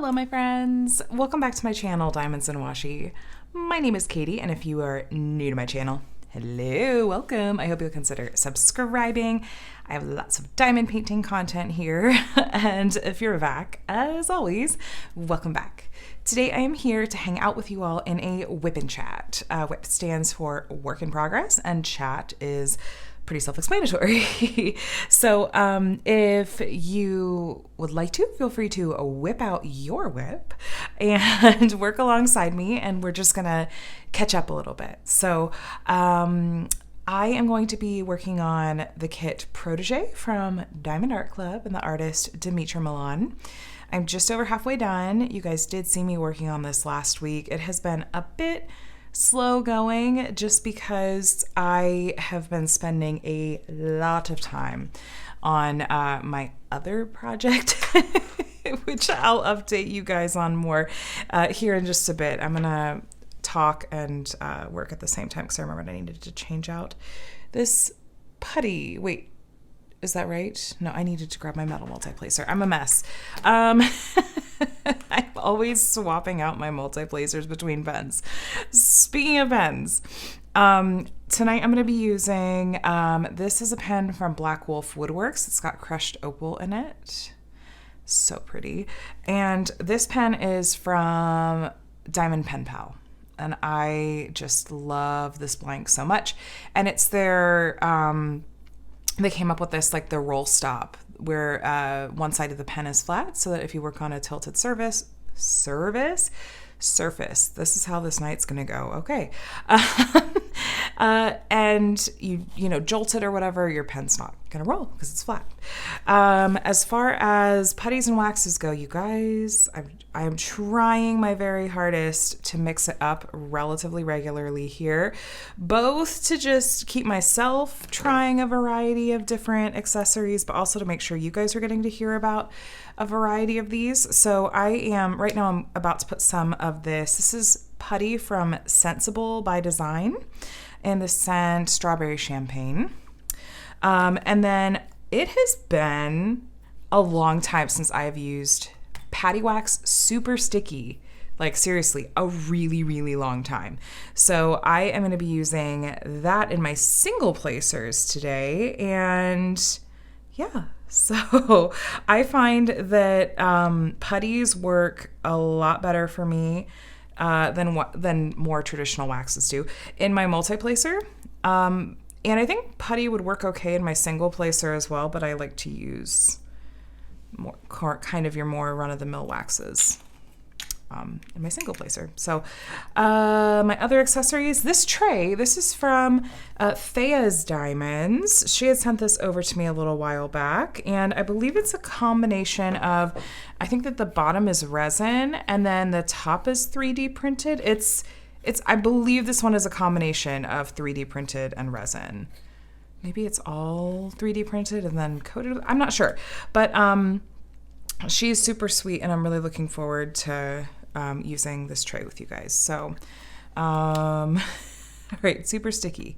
Hello, my friends. Welcome back to my channel, Diamonds and Washi. My name is Katie, and if you are new to my channel, hello, welcome. I hope you'll consider subscribing. I have lots of diamond painting content here, and if you're back, as always, welcome back. Today I am here to hang out with you all in a WIP and Chat. WIP stands for work in progress, and chat is pretty self-explanatory. So if you would like to, feel free to whip out your whip and work alongside me, and we're just gonna catch up a little bit. So I am going to be working on the kit Protege from Diamond Art Club and the artist Demetra Milan. I'm just over halfway done. You guys did see me working on this last week. It has been a bit slow going just because I have been spending a lot of time on my other project, which I'll update you guys on more here in just a bit. I'm gonna talk and work at the same time because I remembered I needed to change out this putty. Wait, is that right? No, I needed to grab my metal multi-placer. I'm a mess. I'm always swapping out my multi-placers between pens. Speaking of pens, tonight I'm going to be using, this is a pen from Black Wolf Woodworks. It's got crushed opal in it. So pretty. And this pen is from Diamond Pen Pal. And I just love this blank so much. And it's their, they came up with this, like the roll stop, where one side of the pen is flat so that if you work on a tilted surface, this is how this night's gonna go. Okay. And you know, jolt it or whatever, your pen's not gonna roll because it's flat. As far as putties and waxes go, you guys, I'm trying my very hardest to mix it up relatively regularly here, both to just keep myself trying a variety of different accessories, but also to make sure you guys are getting to hear about a variety of these. So right now I'm about to put some of this. This is putty from Sensible by Design and the scent Strawberry Champagne. And then it has been a long time since I've used Patty Wax Super Sticky. Like seriously, a really, really long time. So I am going to be using that in my single placers today. And yeah, so I find that putties work a lot better for me than more traditional waxes do in my multi-placer. And I think putty would work okay in my single placer as well, but I like to use more kind of your more run-of-the-mill waxes in my single placer. So my other accessories, this tray, this is from Thea's Diamonds. She had sent this over to me a little while back, and I believe it's a combination of, I think that the bottom is resin and then the top is 3D printed. I believe this one is a combination of 3D printed and resin. Maybe it's all 3D printed and then coated. I'm not sure, but she's super sweet, and I'm really looking forward to using this tray with you guys. So, all right, super sticky.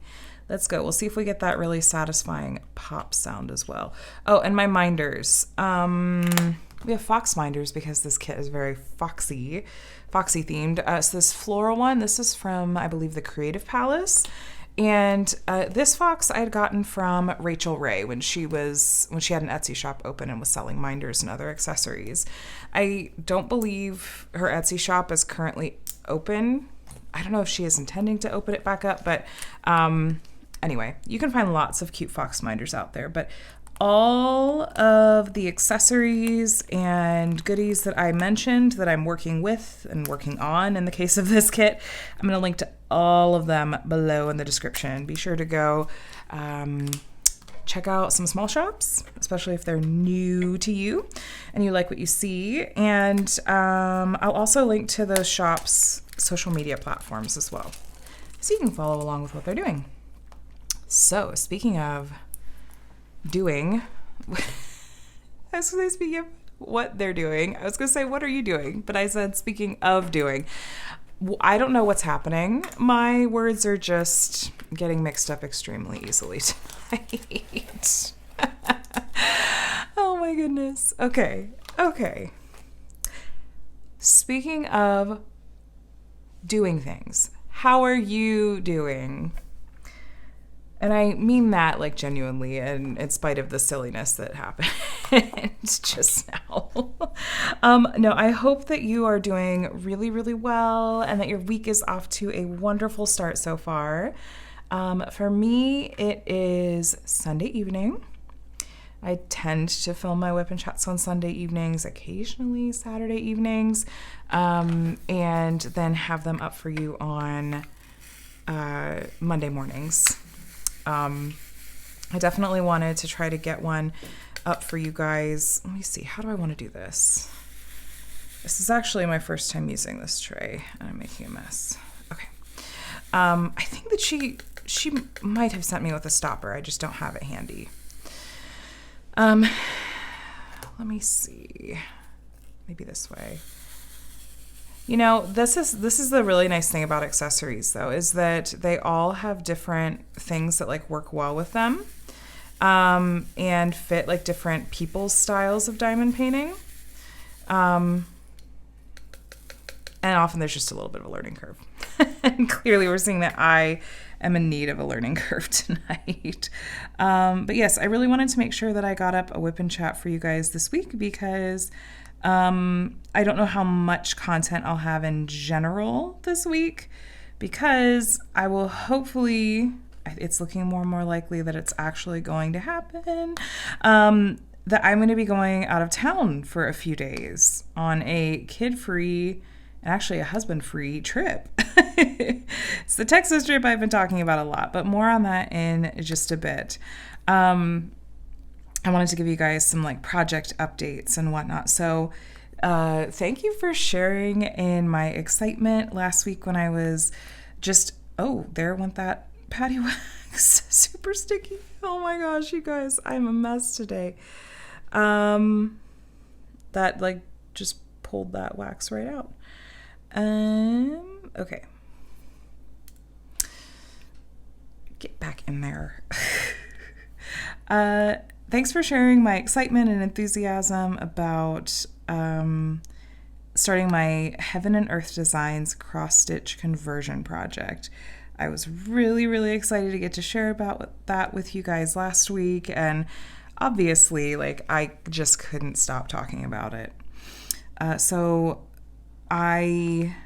Let's go. We'll see if we get that really satisfying pop sound as well. Oh, and my minders. We have fox minders because this kit is very foxy themed. So this floral one, this is from, I believe, the Creative Palace. And this fox I had gotten from Rachel Ray when she had an Etsy shop open and was selling minders and other accessories. I don't believe her Etsy shop is currently open. I don't know if she is intending to open it back up, but anyway, you can find lots of cute fox minders out there. But all of the accessories and goodies that I mentioned that I'm working with and working on in the case of this kit, I'm going to link to all of them below in the description. Be sure to go check out some small shops, especially if they're new to you and you like what you see. And I'll also link to those shops' social media platforms as well, so you can follow along with what they're doing. So speaking of doing, I was going to speak of what they're doing. I was going to say, what are you doing? But I said, speaking of doing. I don't know what's happening. My words are just getting mixed up extremely easily tonight. Oh my goodness. Okay. speaking of doing things, how are you doing? And I mean that like genuinely, and in spite of the silliness that happened just now. No, I hope that you are doing really, really well and that your week is off to a wonderful start so far. For me, it is Sunday evening. I tend to film my WIP and Chats on Sunday evenings, occasionally Saturday evenings, and then have them up for you on Monday mornings. I definitely wanted to try to get one up for you guys. Let me see. How do I want to do this? This is actually my first time using this tray, and I'm making a mess. Okay. I think that she might have sent me with a stopper. I just don't have it handy. Let me see. Maybe this way. You know, this is the really nice thing about accessories, though, is that they all have different things that like work well with them, and fit like different people's styles of diamond painting. And often there's just a little bit of a learning curve. And clearly we're seeing that I am in need of a learning curve tonight. But yes, I really wanted to make sure that I got up a WIP and Chat for you guys this week because I don't know how much content I'll have in general this week because I will hopefully, it's looking more and more likely that it's actually going to happen, that I'm going to be going out of town for a few days on a kid-free and actually a husband-free trip. It's the Texas trip I've been talking about a lot, but more on that in just a bit. I wanted to give you guys some like project updates and whatnot. So thank you for sharing in my excitement last week when I was just, oh, there went that patty wax. Super sticky. Oh my gosh, you guys, I'm a mess today. That like just pulled that wax right out. Okay. Get back in there. Thanks for sharing my excitement and enthusiasm about starting my Heaven and Earth Designs cross-stitch conversion project. I was really, really excited to get to share about that with you guys last week, and obviously, like, I just couldn't stop talking about it. So I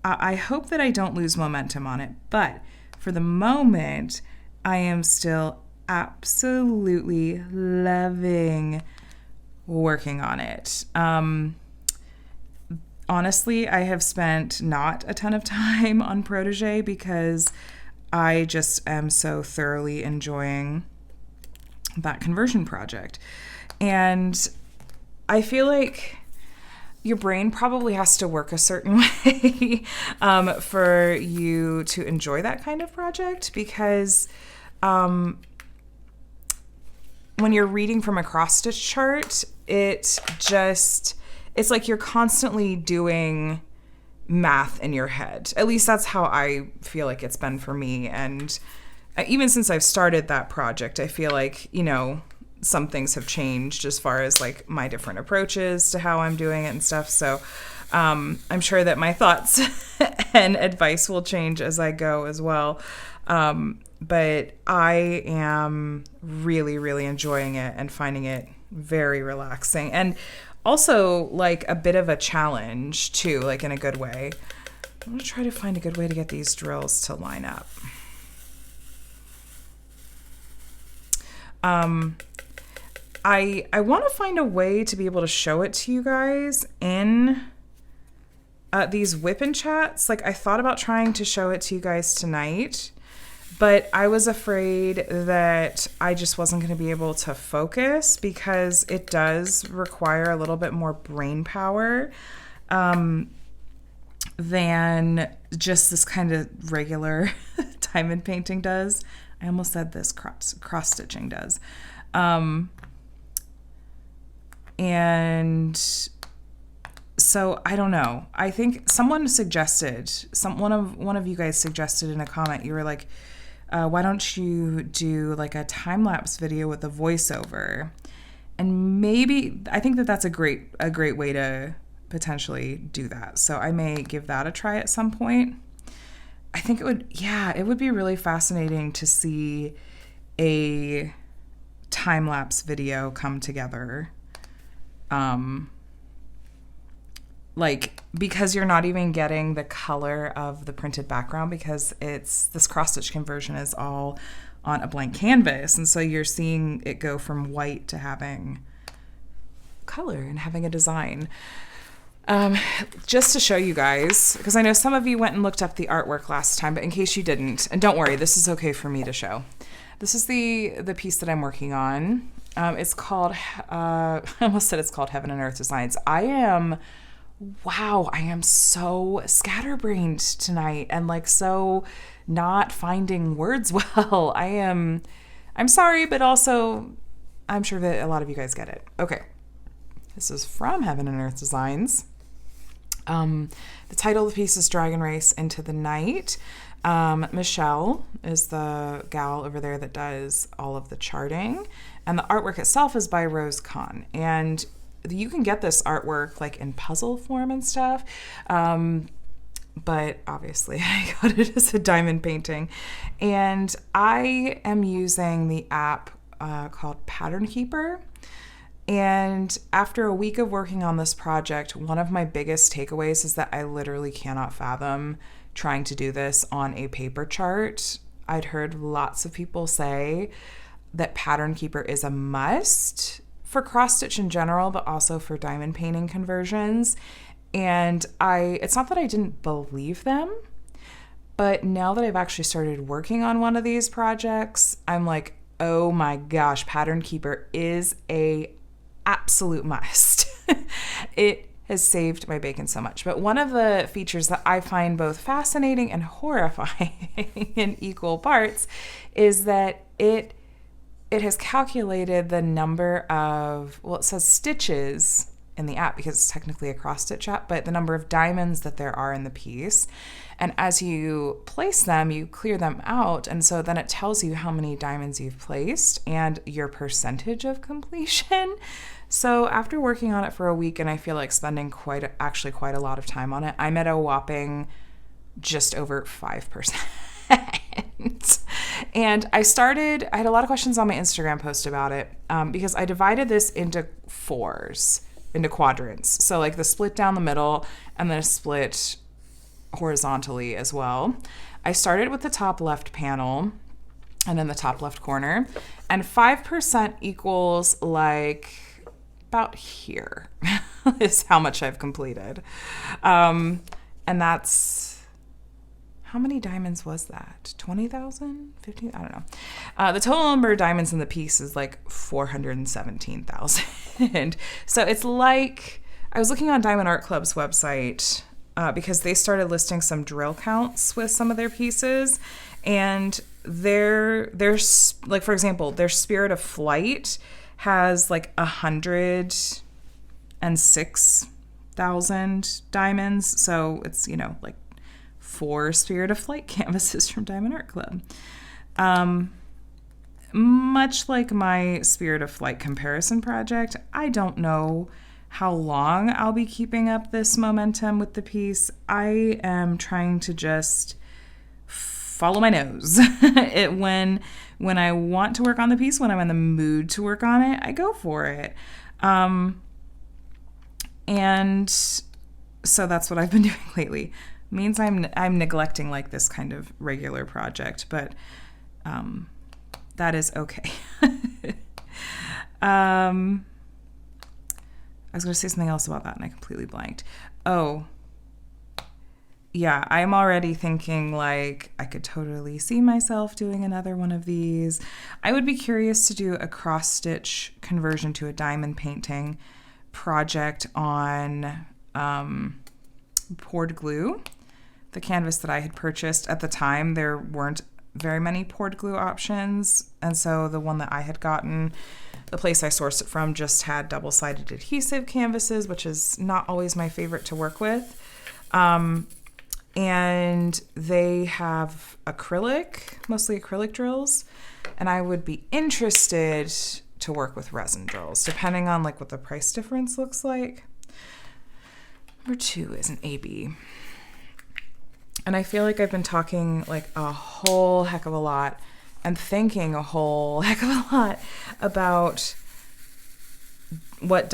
hope that I don't lose momentum on it, but for the moment, I am still absolutely loving working on it. Honestly, I have spent not a ton of time on Protégé because I just am so thoroughly enjoying that conversion project. And I feel like your brain probably has to work a certain way for you to enjoy that kind of project because when you're reading from a cross-stitch chart, it's like you're constantly doing math in your head. At least that's how I feel like it's been for me. And even since I've started that project, I feel like, you know, some things have changed as far as like my different approaches to how I'm doing it and stuff. So I'm sure that my thoughts and advice will change as I go as well. But I am really, really enjoying it and finding it very relaxing and also like a bit of a challenge too, like in a good way. I'm going to try to find a good way to get these drills to line up. I want to find a way to be able to show it to you guys in these WIP and Chats. Like I thought about trying to show it to you guys tonight, but I was afraid that I just wasn't going to be able to focus because it does require a little bit more brain power than just this kind of regular diamond painting does. I almost said this cross-stitching does. And so I don't know. I think someone suggested, one of you guys suggested in a comment, you were like, why don't you do like a time-lapse video with a voiceover? And maybe I think that that's a great way to potentially do that. So I may give that a try at some point. I think it would be really fascinating to see a time-lapse video come together. Like, because you're not even getting the color of the printed background, because this cross-stitch conversion is all on a blank canvas. And so you're seeing it go from white to having color and having a design. Just to show you guys, because I know some of you went and looked up the artwork last time, but in case you didn't, and don't worry, this is okay for me to show. This is the piece that I'm working on. It's called, I almost said it's called Heaven and Earth Designs. I am so scatterbrained tonight and like so not finding words well. I'm sorry, but also I'm sure that a lot of you guys get it. Okay. This is from Heaven and Earth Designs. The title of the piece is Dragon Race Into the Night. Michelle is the gal over there that does all of the charting, and the artwork itself is by Rose Kahn. And you can get this artwork like in puzzle form and stuff, but obviously I got it as a diamond painting. And I am using the app called Pattern Keeper. And after a week of working on this project, one of my biggest takeaways is that I literally cannot fathom trying to do this on a paper chart. I'd heard lots of people say that Pattern Keeper is a must for cross-stitch in general, but also for diamond painting conversions. And it's not that I didn't believe them, but now that I've actually started working on one of these projects, I'm like, oh my gosh, Pattern Keeper is a absolute must. It has saved my bacon so much. But one of the features that I find both fascinating and horrifying in equal parts is that it has calculated the number of, well, it says stitches in the app because it's technically a cross-stitch app, but the number of diamonds that there are in the piece. And as you place them, you clear them out. And so then it tells you how many diamonds you've placed and your percentage of completion. So after working on it for a week, and I feel like spending quite a lot of time on it, I'm at a whopping just over 5%. And I had a lot of questions on my Instagram post about it because I divided this into quadrants. So like the split down the middle and then a split horizontally as well. I started with the top left panel and then the top left corner, and 5% equals like about here is how much I've completed. And that's, how many diamonds was that? 20,000? 15? I don't know. The total number of diamonds in the piece is like 417,000. So it's like, I was looking on Diamond Art Club's website because they started listing some drill counts with some of their pieces. And there's like, for example, their Spirit of Flight has like 106,000 diamonds. So it's, like 4 Spirit of Flight canvases from Diamond Art Club. Much like my Spirit of Flight comparison project, I don't know how long I'll be keeping up this momentum with the piece. I am trying to just follow my nose. When I want to work on the piece, when I'm in the mood to work on it, I go for it. And so that's what I've been doing lately. Means I'm neglecting like this kind of regular project, but that is okay. I was going to say something else about that and I completely blanked. Oh, yeah, I'm already thinking like I could totally see myself doing another one of these. I would be curious to do a cross-stitch conversion to a diamond painting project on poured glue. The canvas that I had purchased at the time, there weren't very many poured glue options, and so the one that I had gotten, the place I sourced it from, just had double-sided adhesive canvases, which is not always my favorite to work with. And they have mostly acrylic drills, and I would be interested to work with resin drills, depending on like what the price difference looks like. Number 2 is an AB. And I feel like I've been talking like a whole heck of a lot and thinking a whole heck of a lot about what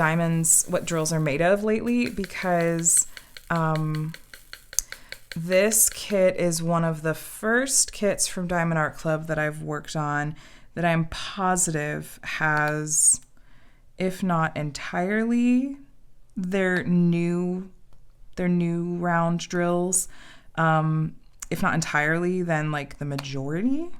drills are made of lately, because this kit is one of the first kits from Diamond Art Club that I've worked on that I'm positive has, if not entirely, their new round drills. If not entirely, then like the majority.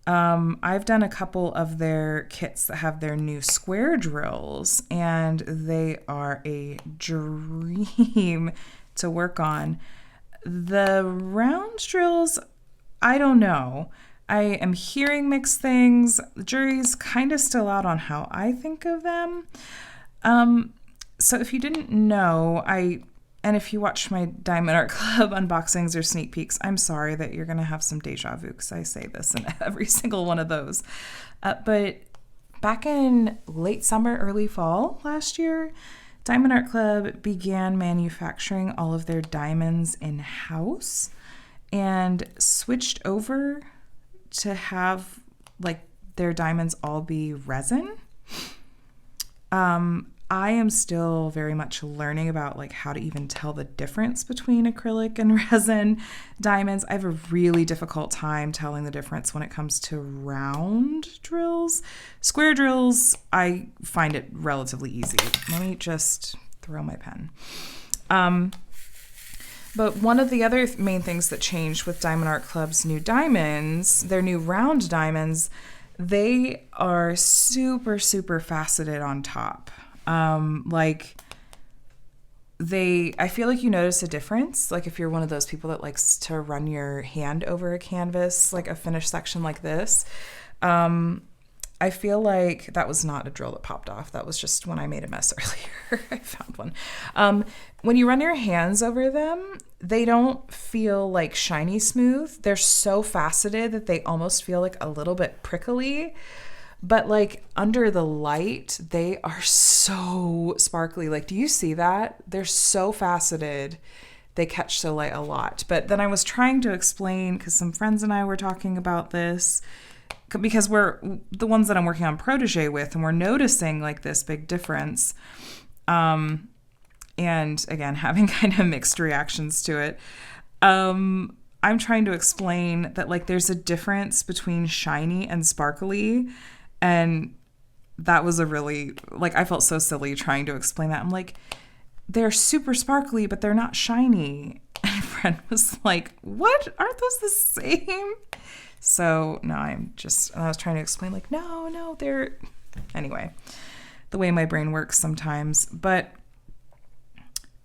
I've done a couple of their kits that have their new square drills, and they are a dream to work on. The round drills, I don't know. I am hearing mixed things. The jury's kind of still out on how I think of them. So if you didn't know, and if you watch my Diamond Art Club unboxings or sneak peeks, I'm sorry that you're going to have some deja vu because I say this in every single one of those. But back in late summer, early fall last year, Diamond Art Club began manufacturing all of their diamonds in-house and switched over to have like their diamonds all be resin. I am still very much learning about like how to even tell the difference between acrylic and resin diamonds. I have a really difficult time telling the difference when it comes to round drills. Square drills, I find it relatively easy. Let me just throw my pen. But one of the other main things that changed with Diamond Art Club's new diamonds, their new round diamonds, they are super, super faceted on top. I feel like you notice a difference. Like if you're one of those people that likes to run your hand over a canvas, like a finished section like this, I feel like that was not a drill that popped off. That was just when I made a mess earlier. I found one. When you run your hands over them, they don't feel like shiny smooth. They're so faceted that they almost feel like a little bit prickly. But like under the light, they are so sparkly. Like, do you see that? They're so faceted. They catch the light a lot. But then I was trying to explain, because some friends and I were talking about this, because we're the ones that I'm working on Protégé with, and we're noticing like this big difference. And again, having kind of mixed reactions to it. I'm trying to explain that like there's a difference between shiny and sparkly. And that was a really, like, I felt so silly trying to explain that. I'm like, they're super sparkly, but they're not shiny. And a friend was like, what? Aren't those the same? So, no, I was trying to explain, like, no, they're, anyway, the way my brain works sometimes. But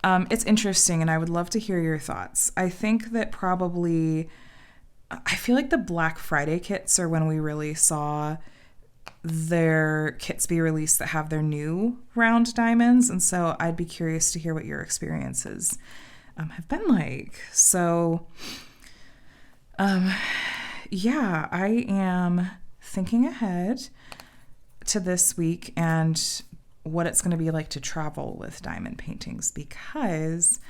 it's interesting, and I would love to hear your thoughts. I think that I feel like the Black Friday kits are when we really saw their kits be released that have their new round diamonds, and so I'd be curious to hear what your experiences have been like. So yeah, I am thinking ahead to this week and what it's going to be like to travel with diamond paintings, because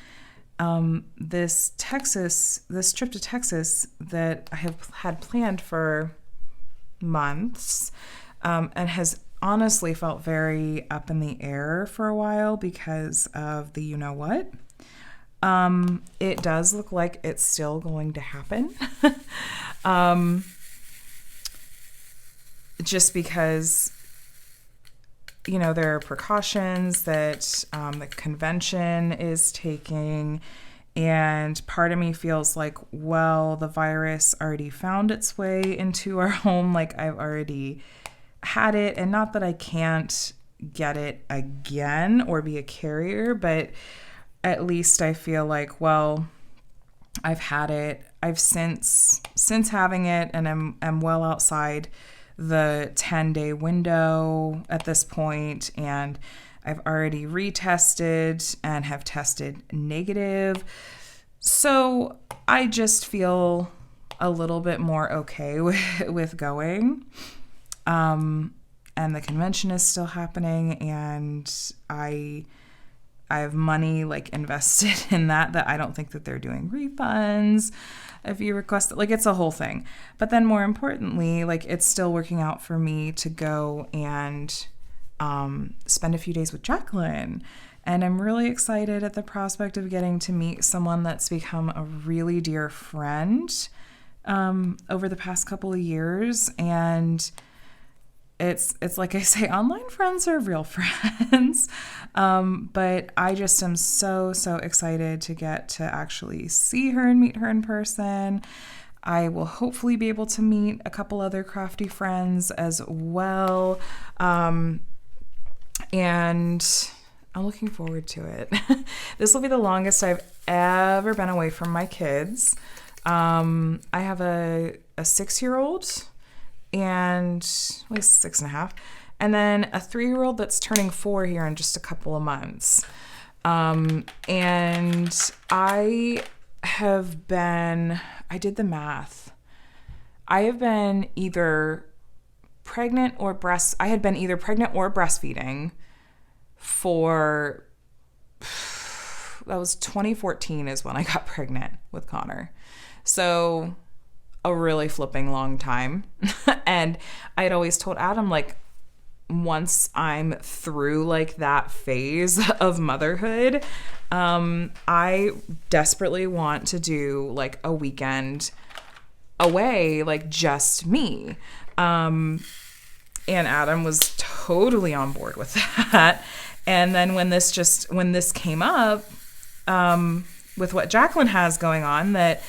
this trip to Texas that I have had planned for months and has honestly felt very up in the air for a while because of the you-know-what. It does look like it's still going to happen. Just because, there are precautions that the convention is taking, and part of me feels like, well, the virus already found its way into our home. Like, I've already had it, and not that I can't get it again or be a carrier, but at least I feel like, well, I've had it. I've since having it, and I'm well outside the 10-day window at this point, and I've already retested and have tested negative. So I just feel a little bit more okay with going. And the convention is still happening, and I I have money like invested in that I don't think that they're doing refunds if you request it. Like, it's a whole thing. But then more importantly, like, it's still working out for me to go and spend a few days with Jacqueline. And I'm really excited at the prospect of getting to meet someone that's become a really dear friend over the past couple of years. And it's like I say, online friends are real friends. But I just am so excited to get to actually see her and meet her in person. I will hopefully be able to meet a couple other crafty friends as well. And I'm looking forward to it. This will be the longest I've ever been away from my kids. I have a 6-year-old and at least 6.5, and then a 3-year-old that's turning 4 here in just a couple of months. And I did the math. I had been either pregnant or breastfeeding for, that was 2014 is when I got pregnant with Connor. So a really flipping long time. And I had always told Adam, like, once I'm through like that phase of motherhood, I desperately want to do like a weekend away, like just me. And Adam was totally on board with that. And then when this came up, with what Jacqueline has going on, that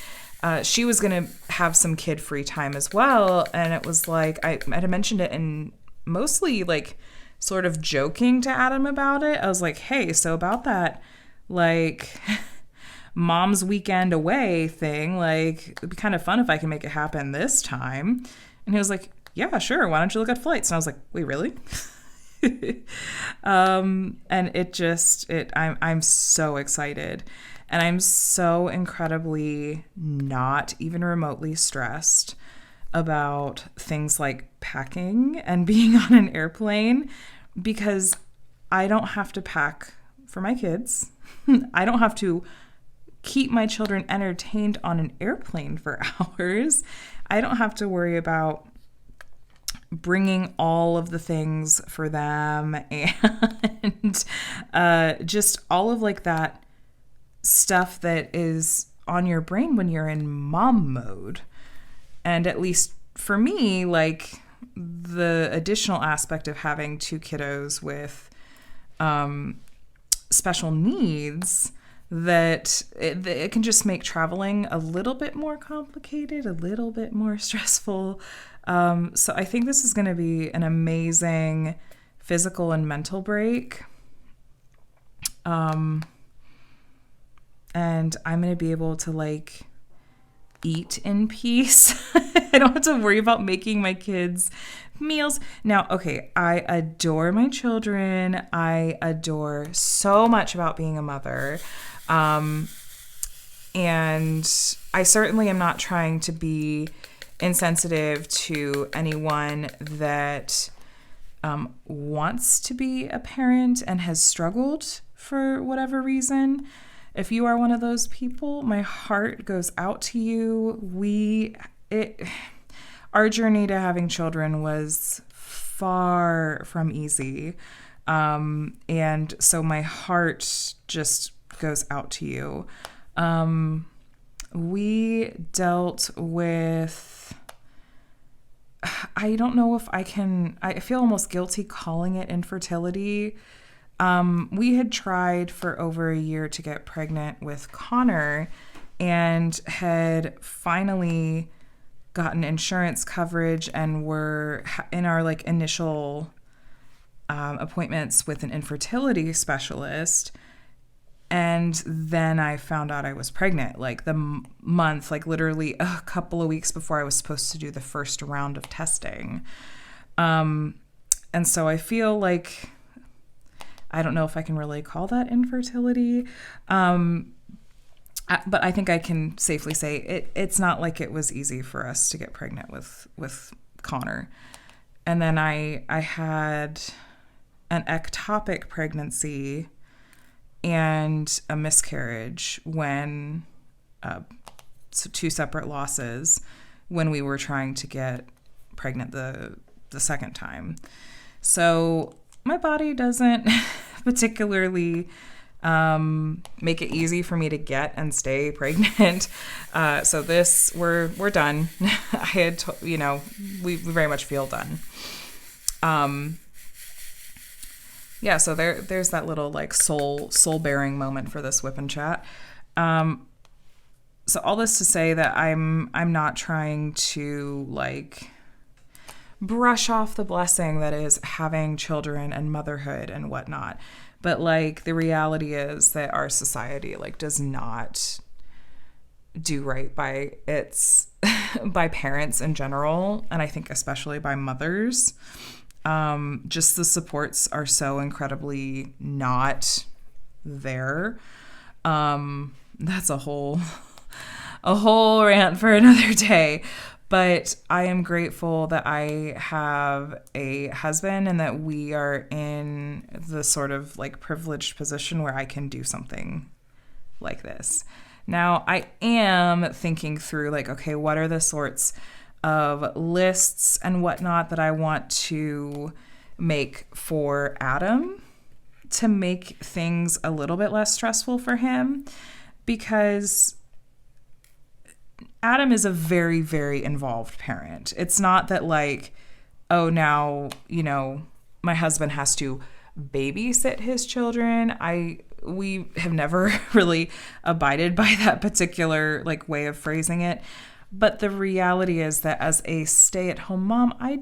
she was going to have some kid-free time as well. And it was like, I had mentioned it in mostly like sort of joking to Adam about it. I was like, hey, so about that, like, mom's weekend away thing, like, it'd be kind of fun if I can make it happen this time. And he was like, yeah, sure. Why don't you look at flights? And I was like, wait, really? And I'm so excited. And I'm so incredibly not even remotely stressed about things like packing and being on an airplane, because I don't have to pack for my kids. I don't have to keep my children entertained on an airplane for hours. I don't have to worry about bringing all of the things for them and just all of like that stuff that is on your brain when you're in mom mode. And at least for me, like, the additional aspect of having 2 kiddos with special needs, that it can just make traveling a little bit more complicated, a little bit more stressful. So I think this is going to be an amazing physical and mental break. And I'm going to be able to, like, eat in peace. I don't have to worry about making my kids meals. Now, okay, I adore my children. I adore so much about being a mother. And I certainly am not trying to be insensitive to anyone that wants to be a parent and has struggled for whatever reason. If you are one of those people, my heart goes out to you. Our journey to having children was far from easy. And so my heart just goes out to you. We dealt with, I don't know if I feel almost guilty calling it infertility. We had tried for over a year to get pregnant with Connor and had finally gotten insurance coverage and were in our like initial appointments with an infertility specialist. And then I found out I was pregnant, like the month, like literally a couple of weeks before I was supposed to do the first round of testing. And so I feel like, I don't know if I can really call that infertility. But I think I can safely say it's not like it was easy for us to get pregnant with Connor. And then I had an ectopic pregnancy and a miscarriage when, so 2 separate losses when we were trying to get pregnant the second time. So my body doesn't particularly make it easy for me to get and stay pregnant. So this, we're done. We very much feel done. Yeah, so there's that little like soul bearing moment for this WIP and Chat. So all this to say that I'm not trying to like brush off the blessing that is having children and motherhood and whatnot. But like the reality is that our society like does not do right by by parents in general, and I think especially by mothers. Just the supports are so incredibly not there. That's a whole rant for another day. But I am grateful that I have a husband and that we are in the sort of like privileged position where I can do something like this. Now, I am thinking through like, okay, what are the sorts of lists and whatnot that I want to make for Adam to make things a little bit less stressful for him, because Adam is a very, very involved parent. It's not that like, oh, now, my husband has to babysit his children. We have never really abided by that particular like way of phrasing it. But the reality is that as a stay-at-home mom, I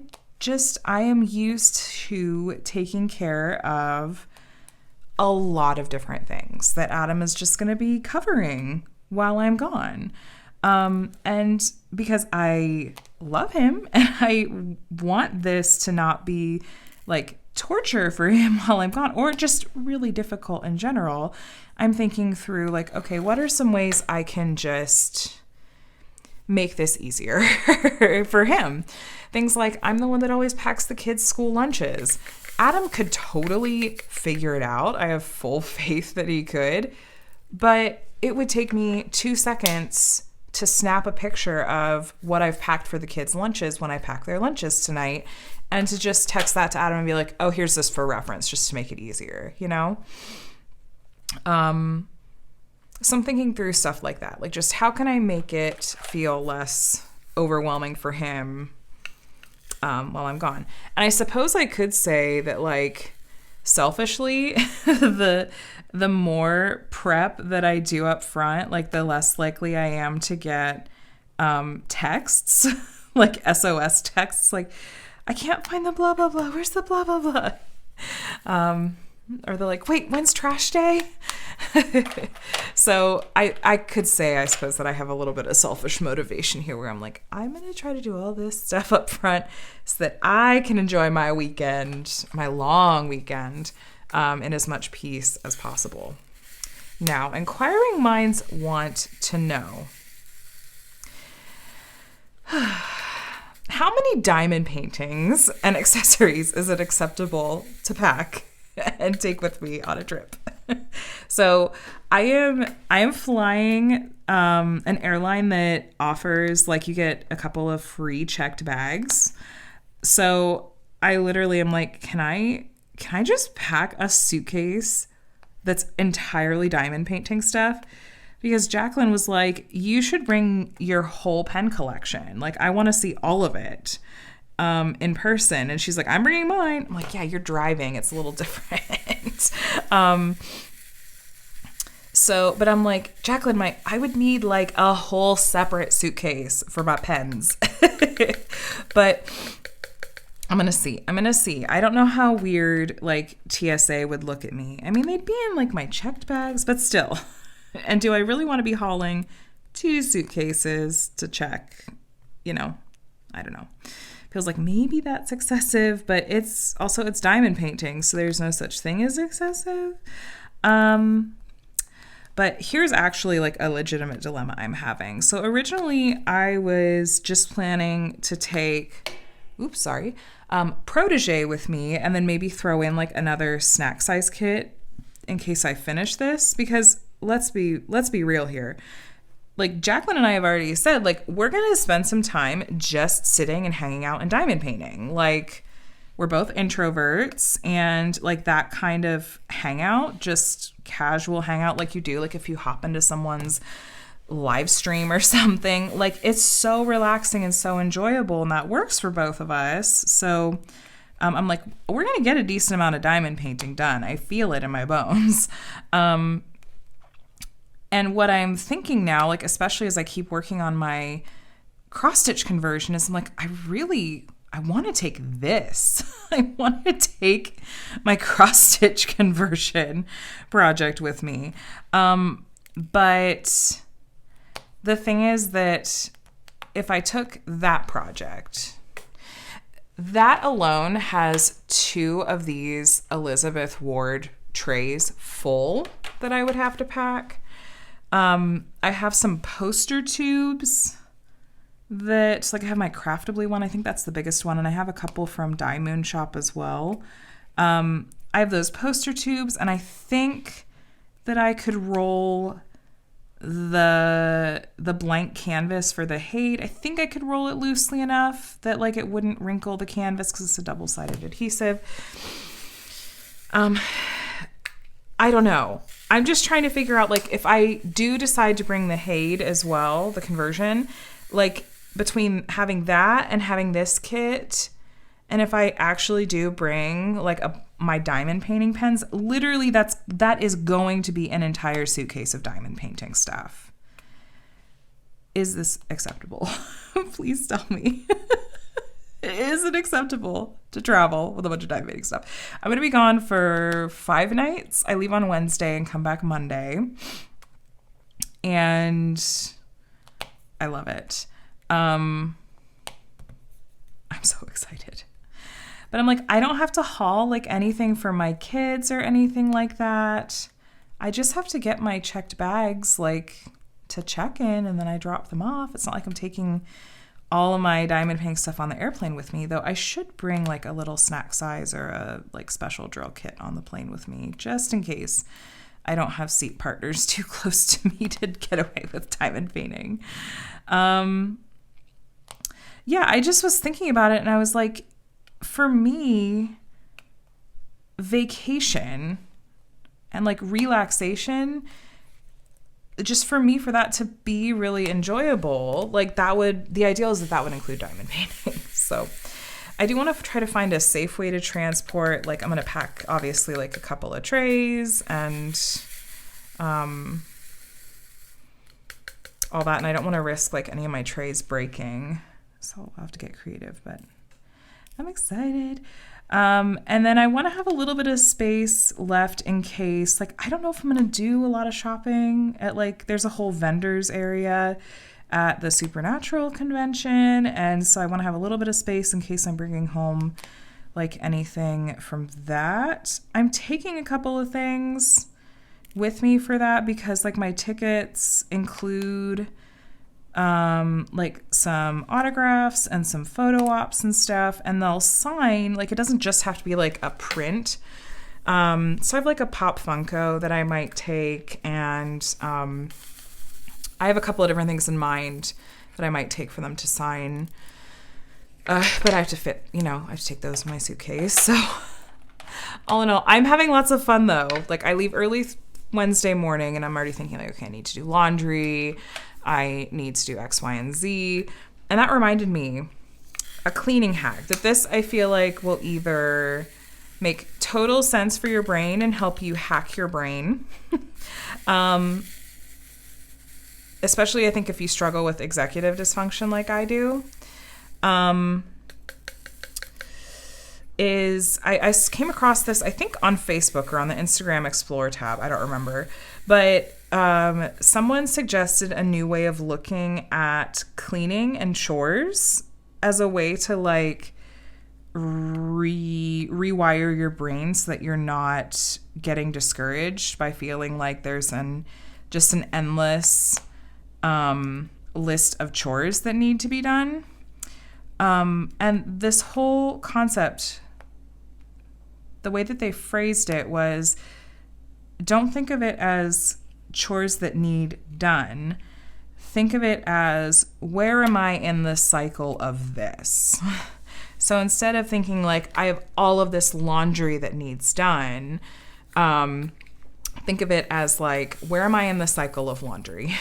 am used to taking care of a lot of different things that Adam is just going to be covering while I'm gone. And because I love him and I want this to not be like torture for him while I'm gone, or just really difficult in general, I'm thinking through like, okay, what are some ways I can just make this easier for him? Things like, I'm the one that always packs the kids' school lunches. Adam could totally figure it out. I have full faith that he could, but it would take me 2 seconds to snap a picture of what I've packed for the kids' lunches when I pack their lunches tonight, and to just text that to Adam and be like, oh, here's this for reference, just to make it easier, So I'm thinking through stuff like that. Like, just how can I make it feel less overwhelming for him while I'm gone? And I suppose I could say that, like, selfishly, the more prep that I do up front, like, the less likely I am to get texts, like SOS texts, like, I can't find the blah, blah, blah. Where's the blah, blah, blah? Or they're like, wait, when's trash day? So I could say, I suppose, that I have a little bit of selfish motivation here where I'm like, I'm going to try to do all this stuff up front so that I can enjoy my weekend, my long weekend, in as much peace as possible. Now, inquiring minds want to know, how many diamond paintings and accessories is it acceptable to pack and take with me on a trip? So I am flying an airline that offers, like, you get a couple of free checked bags. So I literally am like, can I just pack a suitcase that's entirely diamond painting stuff? Because Jacqueline was like, you should bring your whole pen collection. Like, I want to see all of it in person. And she's like, I'm bringing mine. I'm like, yeah, you're driving. It's a little different. But I'm like, Jacqueline, I would need like a whole separate suitcase for my pens. But I'm going to see. I don't know how weird like TSA would look at me. I mean, they'd be in like my checked bags, but still. And do I really want to be hauling 2 suitcases to check? I don't know. Feels like maybe that's excessive, but it's diamond painting, so there's no such thing as excessive. But here's actually like a legitimate dilemma I'm having. So originally I was just planning to take, Protégé with me, and then maybe throw in like another snack size kit in case I finish this, because let's be real here. Like Jacqueline and I have already said, like, we're going to spend some time just sitting and hanging out and diamond painting. Like, we're both introverts, and like that kind of hangout, just casual hangout like you do, like if you hop into someone's live stream or something, like it's so relaxing and so enjoyable, and that works for both of us. So I'm like, we're going to get a decent amount of diamond painting done. I feel it in my bones. And what I'm thinking now, like especially as I keep working on my cross stitch conversion, is I'm like, I want to take this. I want to take my cross stitch conversion project with me. But the thing is that if I took that project, that alone has 2 of these Elizabeth Ward trays full that I would have to pack. I have some poster tubes that, like, I have my Craftably one. I think that's the biggest one. And I have a couple from Die Moon Shop as well. I have those poster tubes, and I think that I could roll the blank canvas for the Hate. I think I could roll it loosely enough that, like, it wouldn't wrinkle the canvas because it's a double-sided adhesive. I don't know. I'm just trying to figure out, like, if I do decide to bring the Hate as well, the conversion, like, between having that and having this kit, and if I actually do bring like my diamond painting pens, literally that is going to be an entire suitcase of diamond painting stuff. Is this acceptable? Please tell me. Is it acceptable to travel with a bunch of diamond painting stuff? I'm going to be gone for 5 nights. I leave on Wednesday and come back Monday. And I love it. I'm so excited. But I'm like, I don't have to haul like anything for my kids or anything like that. I just have to get my checked bags like to check in, and then I drop them off. It's not like I'm taking all of my diamond painting stuff on the airplane with me, though I should bring like a little snack size or a like special drill kit on the plane with me, just in case I don't have seat partners too close to me to get away with diamond painting. Yeah, I just was thinking about it, and I was like, for me, vacation and like relaxation, just for me, for that to be really enjoyable, like the ideal is that would include diamond painting. So I do want to try to find a safe way to transport. Like, I'm going to pack obviously like a couple of trays and all that. And I don't want to risk like any of my trays breaking. So I'll have to get creative, but I'm excited. And then I want to have a little bit of space left in case, like, I don't know if I'm going to do a lot of shopping at, like, there's a whole vendors area at the Supernatural convention. And so I want to have a little bit of space in case I'm bringing home, like, anything from that. I'm taking a couple of things with me for that because, like, my tickets include like some autographs and some photo ops and stuff, and they'll sign, like, it doesn't just have to be like a print. So I have like a Pop Funko that I might take, and I have a couple of different things in mind that I might take for them to sign. But I have to fit, I have to take those in my suitcase. So all in all, I'm having lots of fun though. Like, I leave early Wednesday morning and I'm already thinking like, okay, I need to do laundry. I need to do X, Y, and Z. And that reminded me, a cleaning hack, that this I feel like will either make total sense for your brain and help you hack your brain. Especially I think if you struggle with executive dysfunction like I do. Is I came across this, I think on Facebook or on the Instagram Explore tab, I don't remember, but someone suggested a new way of looking at cleaning and chores as a way to like rewire your brain so that you're not getting discouraged by feeling like there's just an endless list of chores that need to be done. And this whole concept, the way that they phrased it was don't think of it as chores that need done. Think of it as, where am I in the cycle of this? So instead of thinking like, I have all of this laundry that needs done, think of it as like, where am I in the cycle of laundry?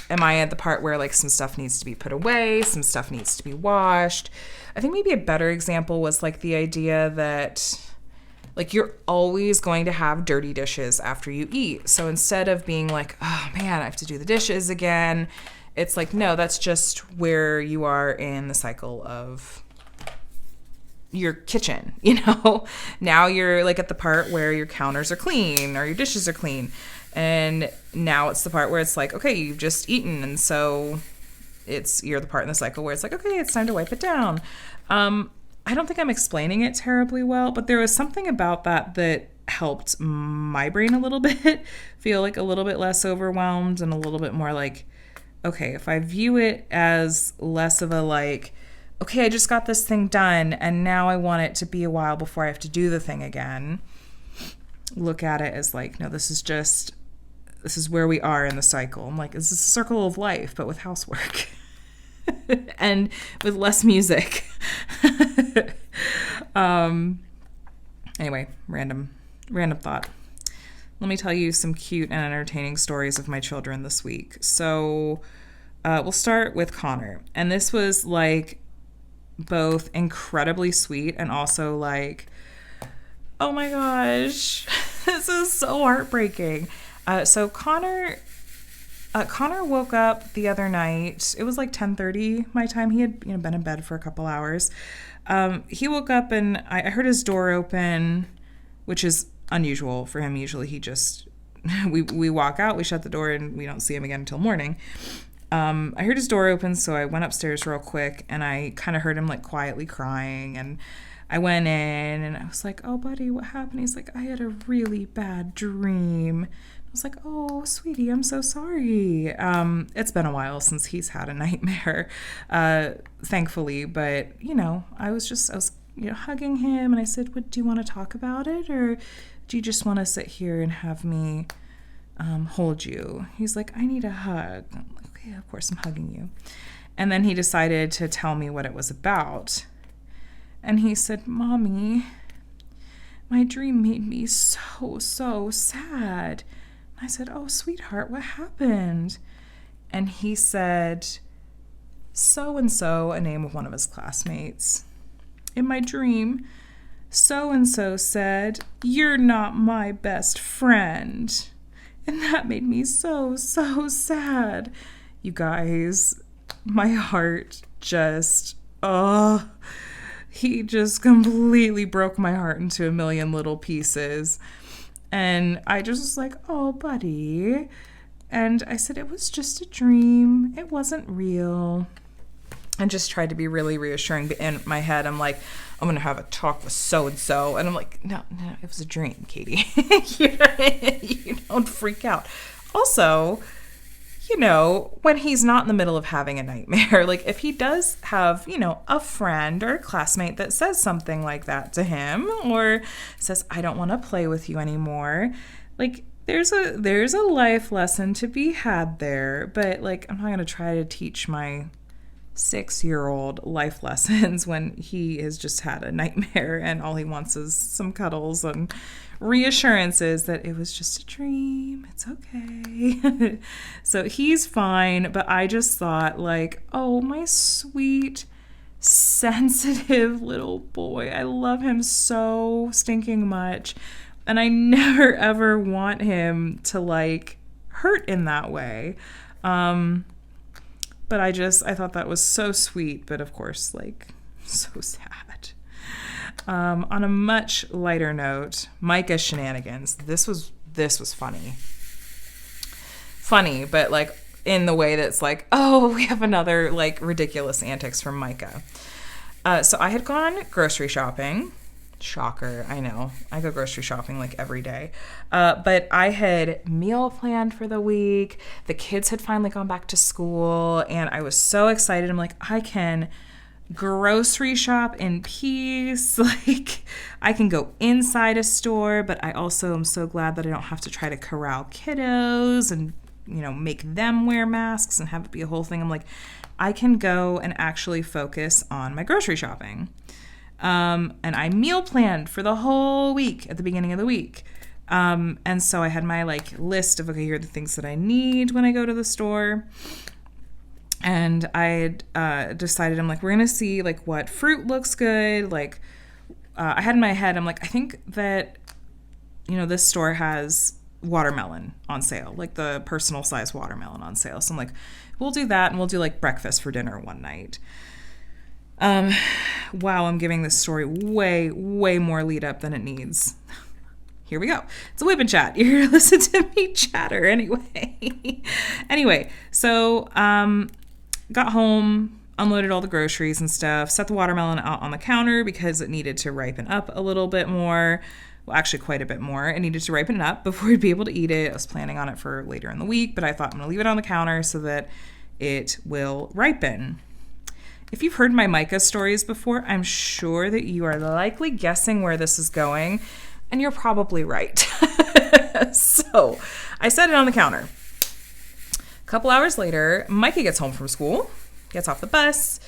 Am I at the part where like some stuff needs to be put away, some stuff needs to be washed? I think maybe a better example was like the idea that like you're always going to have dirty dishes after you eat. So instead of being like, oh man, I have to do the dishes again, it's like, no, that's just where you are in the cycle of your kitchen, you know? Now you're like at the part where your counters are clean or your dishes are clean. And now it's the part where it's like, okay, you've just eaten. And so you're the part in the cycle where it's like, okay, it's time to wipe it down. I don't think I'm explaining it terribly well, but there was something about that helped my brain a little bit feel like a little bit less overwhelmed and a little bit more like, okay, if I view it as less of a like, okay, I just got this thing done and now I want it to be a while before I have to do the thing again. Look at it as like, no, this is where we are in the cycle. I'm like, this is a circle of life, but with housework and with less music. Anyway, random thought. Let me tell you some cute and entertaining stories of my children this week. So we'll start with Connor. And this was like both incredibly sweet and also like, oh my gosh, this is so heartbreaking. So Connor woke up the other night. It was like 10:30 my time. He had been in bed for a couple hours. He woke up and I heard his door open, which is unusual for him. Usually he just we walk out, we shut the door, and we don't see him again until morning. I heard his door open, so I went upstairs real quick, and I kind of heard him like quietly crying, and I went in and I was like, oh, buddy, what happened? He's like, I had a really bad dream. I was like, oh, sweetie, I'm so sorry. It's been a while since he's had a nightmare, thankfully. But, I was hugging him and I said, do you want to talk about it? Or do you just want to sit here and have me hold you? He's like, I need a hug. I'm like, okay, of course I'm hugging you. And then he decided to tell me what it was about. And he said, Mommy, my dream made me so, so sad. And I said, oh, sweetheart, what happened? And he said, so-and-so, a name of one of his classmates. In my dream, so-and-so said, you're not my best friend. And that made me so, so sad. You guys, my heart just, he just completely broke my heart into a million little pieces. And I just was like, oh, buddy. And I said, it was just a dream. It wasn't real. And just tried to be really reassuring. But in my head, I'm like, I'm going to have a talk with so-and-so. And I'm like, no, it was a dream, Katie. You don't freak out. Also, when he's not in the middle of having a nightmare, like if he does have, a friend or a classmate that says something like that to him or says, I don't want to play with you anymore, like there's a life lesson to be had there. But like, I'm not going to try to teach my 6-year-old life lessons when he has just had a nightmare and all he wants is some cuddles and reassurances that it was just a dream. It's okay. So he's fine, but I just thought like, oh, my sweet, sensitive little boy. I love him so stinking much. And I never ever want him to like hurt in that way. But I thought that was so sweet, but of course, like, so sad. On a much lighter note, Micah's shenanigans. This was funny. Funny, but like in the way that's like, oh, we have another like ridiculous antics from Micah. So I had gone grocery shopping. Shocker, I know. I go grocery shopping like every day. But I had meal planned for the week. The kids had finally gone back to school, and I was so excited. I'm like, I can grocery shop in peace. Like, I can go inside a store, but I also am so glad that I don't have to try to corral kiddos and, make them wear masks and have it be a whole thing. I'm like, I can go and actually focus on my grocery shopping. And I meal planned for the whole week at the beginning of the week. And so I had my list of, okay, here are the things that I need when I go to the store. And I decided, I'm like, we're going to see what fruit looks good. I had in my head, I'm like, I think that, this store has watermelon on sale, the personal size watermelon on sale. So I'm like, we'll do that, and we'll do breakfast for dinner one night. Wow, I'm giving this story way, way more lead up than it needs. Here we go. It's a WIP and Chat. You're here to listen to me chatter anyway. Anyway, so got home, unloaded all the groceries and stuff, set the watermelon out on the counter because it needed to ripen up a little bit more. Well, actually quite a bit more. It needed to ripen up before we'd be able to eat it. I was planning on it for later in the week, but I thought I'm going to leave it on the counter so that it will ripen. If you've heard my Micah stories before, I'm sure that you are likely guessing where this is going, and you're probably right. So I set it on the counter. A couple hours later, Micah gets home from school, gets off the bus,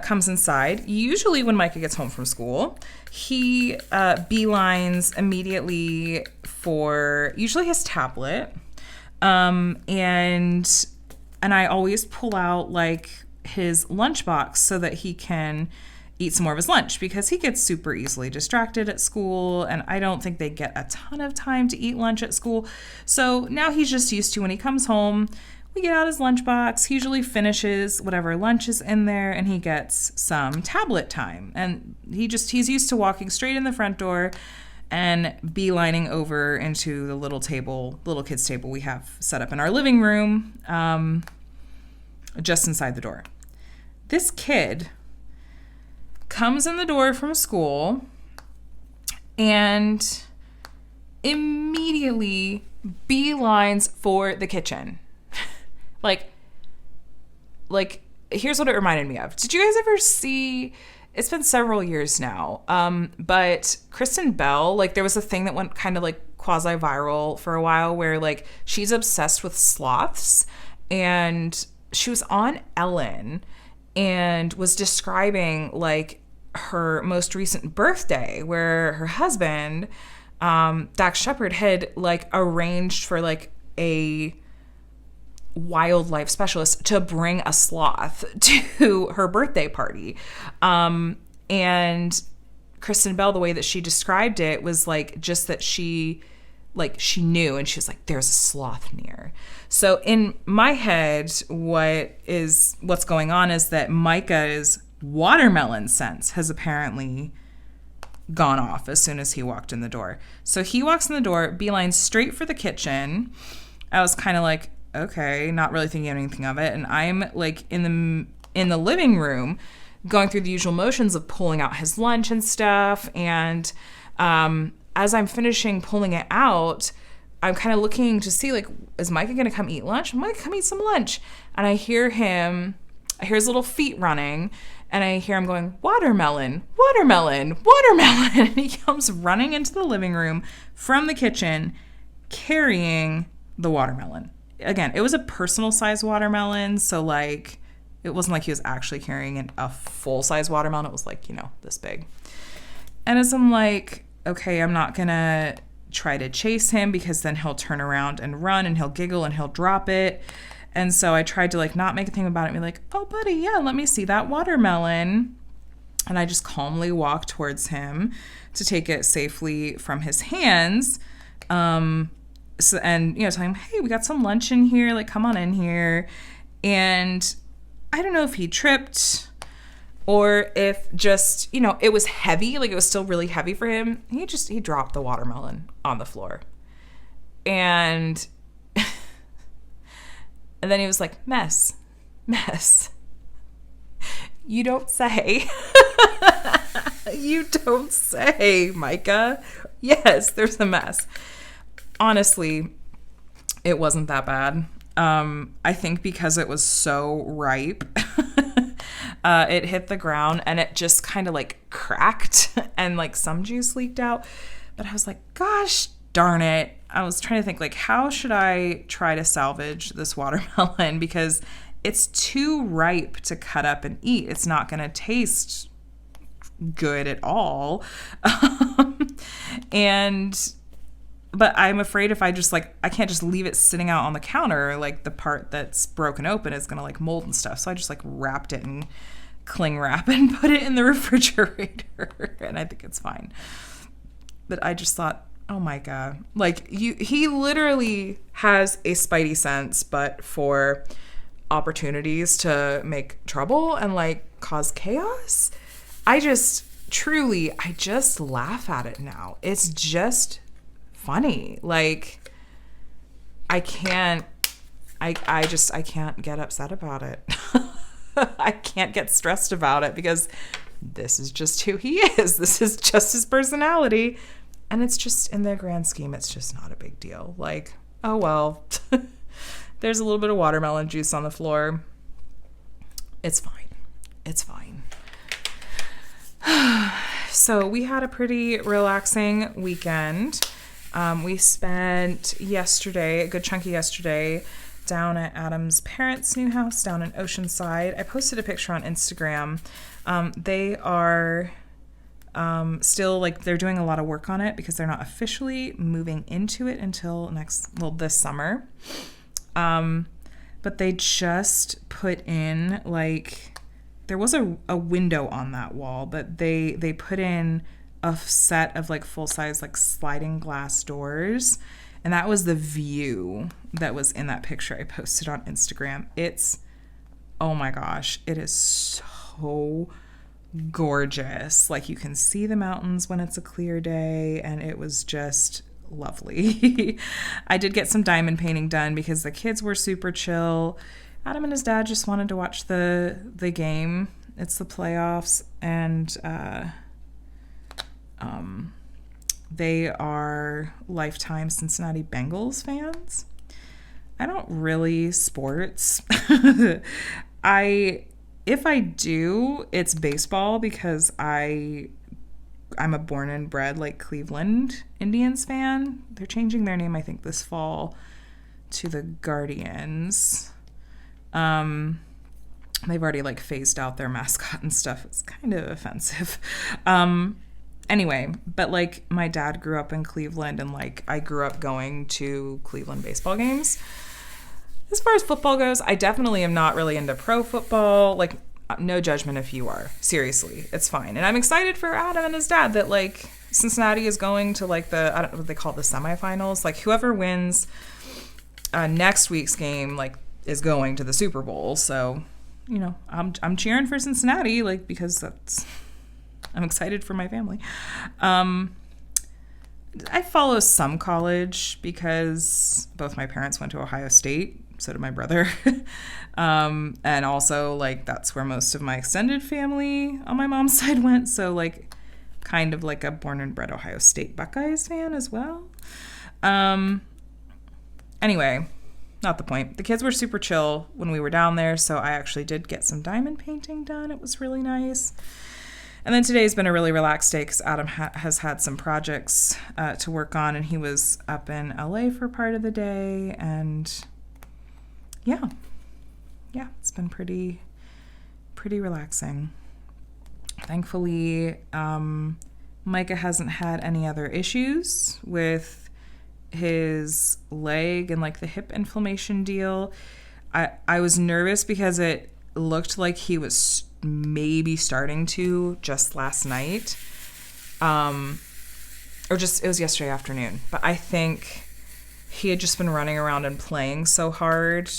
comes inside. Usually when Micah gets home from school, he beelines immediately for usually his tablet. And I always pull out his lunchbox so that he can eat some more of his lunch, because he gets super easily distracted at school, and I don't think they get a ton of time to eat lunch at school. So now he's just used to, when he comes home, we get out his lunchbox. He usually finishes whatever lunch is in there, and he gets some tablet time. And he's used to walking straight in the front door and beelining over into the little kids table we have set up in our living room, just inside the door. This kid comes in the door from school and immediately beelines for the kitchen. Here's what it reminded me of. Did you guys ever see, it's been several years now, but Kristen Bell, there was a thing that went kind of quasi-viral for a while where she's obsessed with sloths, and she was on Ellen and was describing her most recent birthday, where her husband, Dax Shepard, had arranged for a wildlife specialist to bring a sloth to her birthday party. And Kristen Bell, the way that she described it was just that she knew, and she was there's a sloth near. So in my head, what's going on is that Micah's watermelon sense has apparently gone off as soon as he walked in the door. So he walks in the door, beelines straight for the kitchen. I was kind of okay, not really thinking anything of it. And I'm in the living room going through the usual motions of pulling out his lunch and stuff. And as I'm finishing pulling it out, I'm kind of looking to see, is Micah going to come eat lunch? I'm going to come eat some lunch. And I hear his little feet running, and I hear him going, watermelon, watermelon, watermelon. And he comes running into the living room from the kitchen carrying the watermelon. Again, it was a personal size watermelon, so it wasn't he was actually carrying a full size watermelon. It was this big. And as I'm okay, I'm not gonna try to chase him, because then he'll turn around and run, and he'll giggle and he'll drop it. And so I tried to not make a thing about it and be oh buddy, yeah, let me see that watermelon. And I just calmly walked towards him to take it safely from his hands. So, and, telling him, hey, we got some lunch in here, come on in here. And I don't know if he tripped or if just, it was heavy, it was still really heavy for him. He dropped the watermelon on the floor. And then he was mess. You don't say. You don't say, Micah. Yes, there's a mess. Honestly, it wasn't that bad. I think because it was so ripe, It hit the ground and it just kind of like cracked and like some juice leaked out. But I was like, gosh darn it. I was trying to think like, how should I try to salvage this watermelon? Because it's too ripe to cut up and eat. It's not going to taste good at all. But I'm afraid if I just like, I can't just leave it sitting out on the counter, like the part that's broken open is going to like mold and stuff. So I just like wrapped it in cling wrap and put it in the refrigerator and I think it's fine. But I just thought, oh my God, like he literally has a spidey sense, but for opportunities to make trouble and like cause chaos. I just laugh at it now. It's just funny. Like I can't get upset about it. I can't get stressed about it because this is just who he is. This is just his personality. And it's just, in the grand scheme, it's just not a big deal. Like, oh well, there's a little bit of watermelon juice on the floor. It's fine. It's fine. So we had a pretty relaxing weekend. We spent a good chunk of yesterday, down at Adam's parents' new house down in Oceanside. I posted a picture on Instagram. They are still like, they're doing a lot of work on it because they're not officially moving into it until this summer. But they just put in like, there was a window on that wall, but they put in a set of like full-size like sliding glass doors, and that was the view that was in that picture I posted on Instagram. It's, oh my gosh, it is so gorgeous. Like you can see the mountains when it's a clear day, and it was just lovely. I did get some diamond painting done because the kids were super chill. Adam and his dad just wanted to watch the game. It's the playoffs, and they are lifetime Cincinnati Bengals fans. I don't really sports. If I do, it's baseball because I'm a born and bred like Cleveland Indians fan. They're changing their name, I think, this fall to the Guardians. They've already like phased out their mascot and stuff. It's kind of offensive. Anyway, but like my dad grew up in Cleveland, and like I grew up going to Cleveland baseball games. As far as football goes, I definitely am not really into pro football. Like, no judgment if you are. Seriously, it's fine. And I'm excited for Adam and his dad that like Cincinnati is going to like I don't know what they call it, the semifinals. Like whoever wins next week's game like is going to the Super Bowl. So, you know, I'm cheering for Cincinnati, like, because I'm excited for my family. I follow some college because both my parents went to Ohio State. So did my brother. And also, like, that's where most of my extended family on my mom's side went. So, like, kind of like a born and bred Ohio State Buckeyes fan as well. Anyway, not the point. The kids were super chill when we were down there, so I actually did get some diamond painting done. It was really nice. And then today's been a really relaxed day because Adam has had some projects to work on, and he was up in LA for part of the day. And yeah, it's been pretty relaxing. Thankfully, Micah hasn't had any other issues with his leg and like the hip inflammation deal. I was nervous because it looked like he was maybe starting to just last night, or just it was yesterday afternoon. But I think he had just been running around and playing so hard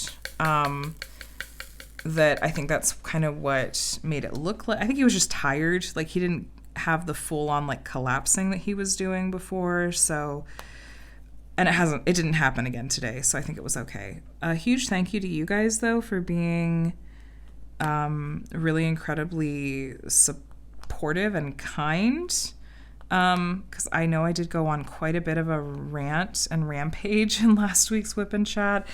that I think that's kind of what made it look like. I think he was just tired. Like he didn't have the full on like collapsing that he was doing before. So, and it didn't happen again today. So I think it was okay. A huge thank you to you guys though for being really incredibly supportive and kind. Because I know I did go on quite a bit of a rant and rampage in last week's WIP and Chat.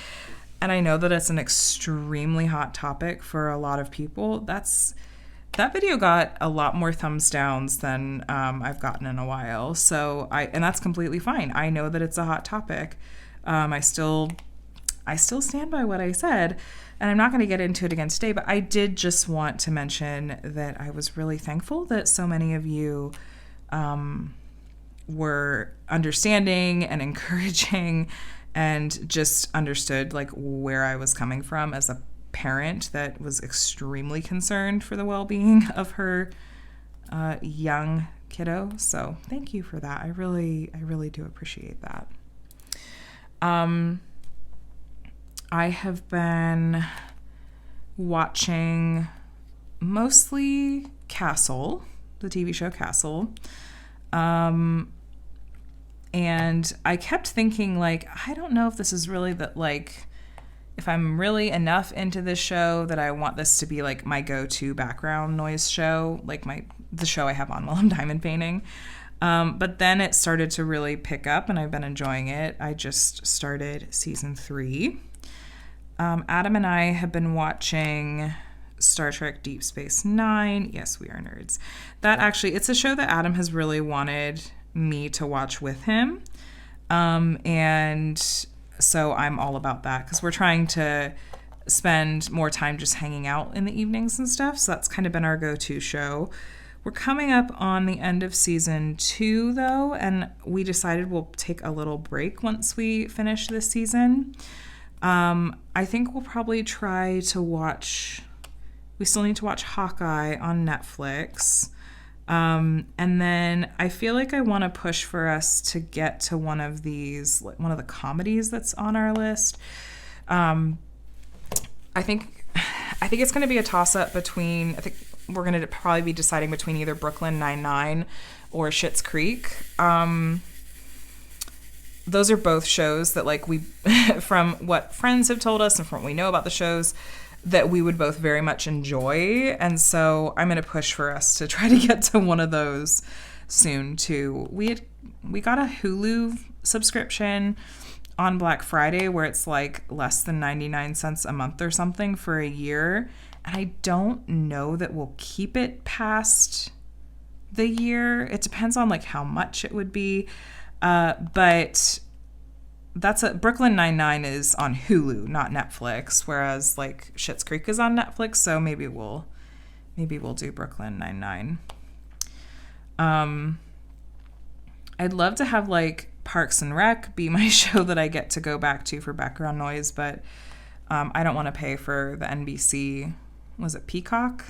And I know that it's an extremely hot topic for a lot of people. That's that video got a lot more thumbs downs than I've gotten in a while. So and that's completely fine. I know that it's a hot topic. I still stand by what I said, and I'm not going to get into it again today, but I did just want to mention that I was really thankful that so many of you were understanding and encouraging and just understood like where I was coming from as a parent that was extremely concerned for the well-being of her young kiddo. So thank you for that. I really do appreciate that. I have been watching mostly Castle, the TV show Castle. And I kept thinking, like, I don't know if this is really that, like, if I'm really enough into this show that I want this to be, like, my go-to background noise show, like the show I have on while I'm diamond painting. But then it started to really pick up, and I've been enjoying it. I just started season 3. Adam and I have been watching Star Trek Deep Space Nine. Yes, we are nerds. It's a show that Adam has really wanted me to watch with him. And so I'm all about that because we're trying to spend more time just hanging out in the evenings and stuff. So that's kind of been our go-to show. We're coming up on the end of season 2, though, and we decided we'll take a little break once we finish this season. I think we'll probably try to watch... We still need to watch Hawkeye on Netflix. And then I feel like I want to push for us to get to one of the comedies that's on our list. I think it's going to be a toss-up between... I think we're going to probably be deciding between either Brooklyn Nine-Nine or Schitt's Creek. Those are both shows that, like, we, from what friends have told us and from what we know about the shows, that we would both very much enjoy. And so I'm going to push for us to try to get to one of those soon, too. We got a Hulu subscription on Black Friday where it's, like, less than 99 cents a month or something for a year. And I don't know that we'll keep it past the year. It depends on, like, how much it would be. But Brooklyn Nine-Nine is on Hulu, not Netflix, whereas, like, Schitt's Creek is on Netflix, so maybe we'll do Brooklyn Nine-Nine. I'd love to have, like, Parks and Rec be my show that I get to go back to for background noise, but I don't want to pay for the NBC, was it Peacock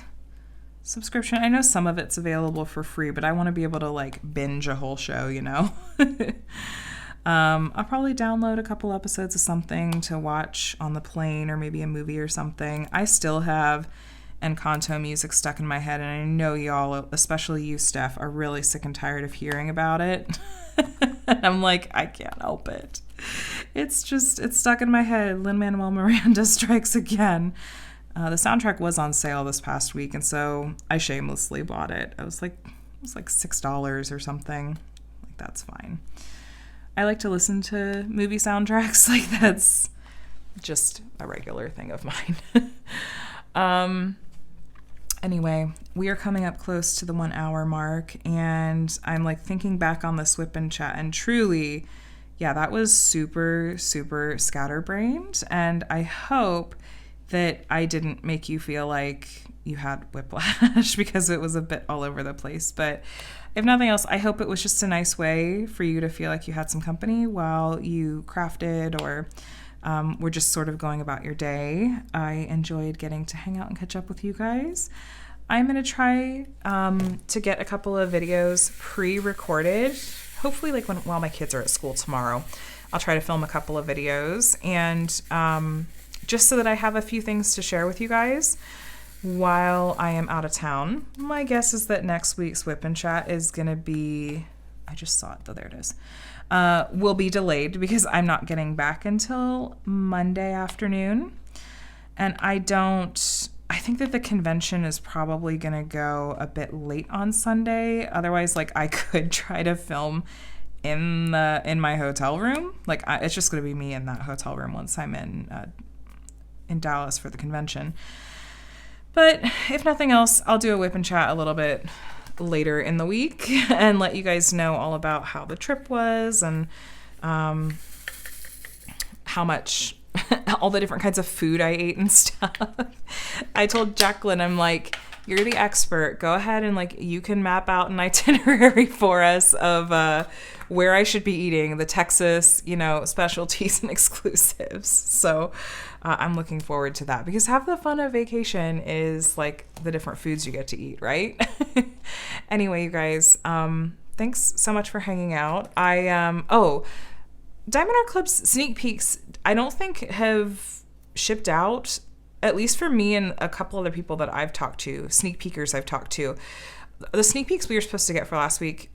subscription? I know some of it's available for free, but I want to be able to, like, binge a whole show, you know? I'll probably download a couple episodes of something to watch on the plane or maybe a movie or something. I still have Encanto music stuck in my head, and I know y'all, especially you, Steph, are really sick and tired of hearing about it. I'm like, I can't help it. It's stuck in my head. Lin-Manuel Miranda strikes again. The soundtrack was on sale this past week, and so I shamelessly bought it. It was like $6 or something. Like, that's fine. I like to listen to movie soundtracks. Like, that's just a regular thing of mine. Anyway, we are coming up close to the 1 hour mark, and I'm, like, thinking back on this WIP and Chat, and truly, yeah, that was super, super scatterbrained, and I hope that I didn't make you feel like you had whiplash because it was a bit all over the place. But if nothing else, I hope it was just a nice way for you to feel like you had some company while you crafted or were just sort of going about your day. I enjoyed getting to hang out and catch up with you guys. I'm going to try to get a couple of videos pre-recorded, hopefully like while my kids are at school tomorrow. I'll try to film a couple of videos and just so that I have a few things to share with you guys while I am out of town. My guess is that next week's WIP and Chat is going to be, I just saw it, though, there it is, will be delayed because I'm not getting back until Monday afternoon. And I think that the convention is probably going to go a bit late on Sunday. Otherwise, like, I could try to film in my hotel room. Like, it's just going to be me in that hotel room once I'm in Dallas for the convention. But if nothing else, I'll do a whip and chat a little bit later in the week and let you guys know all about how the trip was and how much, all the different kinds of food I ate and stuff. I told Jacqueline, I'm like, you're the expert. Go ahead and like, you can map out an itinerary for us of where I should be eating, the Texas, you know, specialties and exclusives. So I'm looking forward to that, because half the fun of vacation is like the different foods you get to eat, right? Anyway, you guys, thanks so much for hanging out. Diamond Art Club's sneak peeks, I don't think have shipped out, at least for me and a couple other people that I've talked to, sneak peekers I've talked to. The sneak peeks we were supposed to get for last week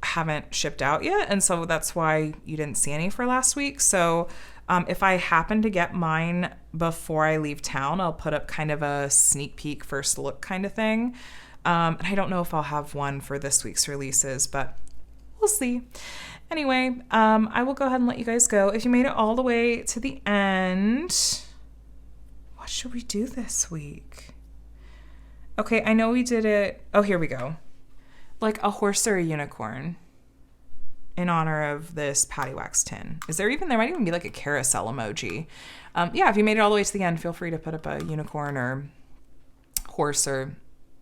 haven't shipped out yet, and so that's why you didn't see any for last week. So if I happen to get mine before I leave town, I'll put up kind of a sneak peek first look kind of thing. And I don't know if I'll have one for this week's releases, but we'll see. Anyway, I will go ahead and let you guys go. If you made it all the way to the end, what should we do this week? Okay, I know we did it. Oh, here we go. Like a horse or a unicorn in honor of this patty wax tin. There might even be like a carousel emoji. Yeah, if you made it all the way to the end, feel free to put up a unicorn or horse or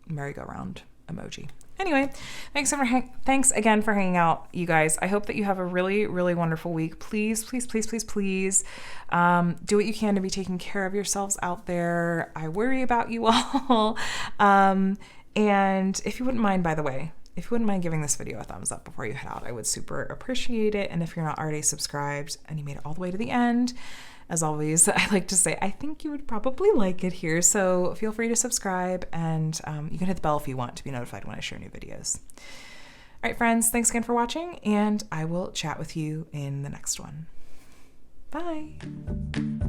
merry-go-round emoji. Anyway, thanks again for hanging out, you guys. I hope that you have a really, really wonderful week. Please, please, please, please, please do what you can to be taking care of yourselves out there. I worry about you all. And if you wouldn't mind, by the way, if you wouldn't mind giving this video a thumbs up before you head out, I would super appreciate it. And if you're not already subscribed and you made it all the way to the end, as always, I like to say, I think you would probably like it here. So feel free to subscribe, and you can hit the bell if you want to be notified when I share new videos. All right, friends, thanks again for watching, and I will chat with you in the next one. Bye.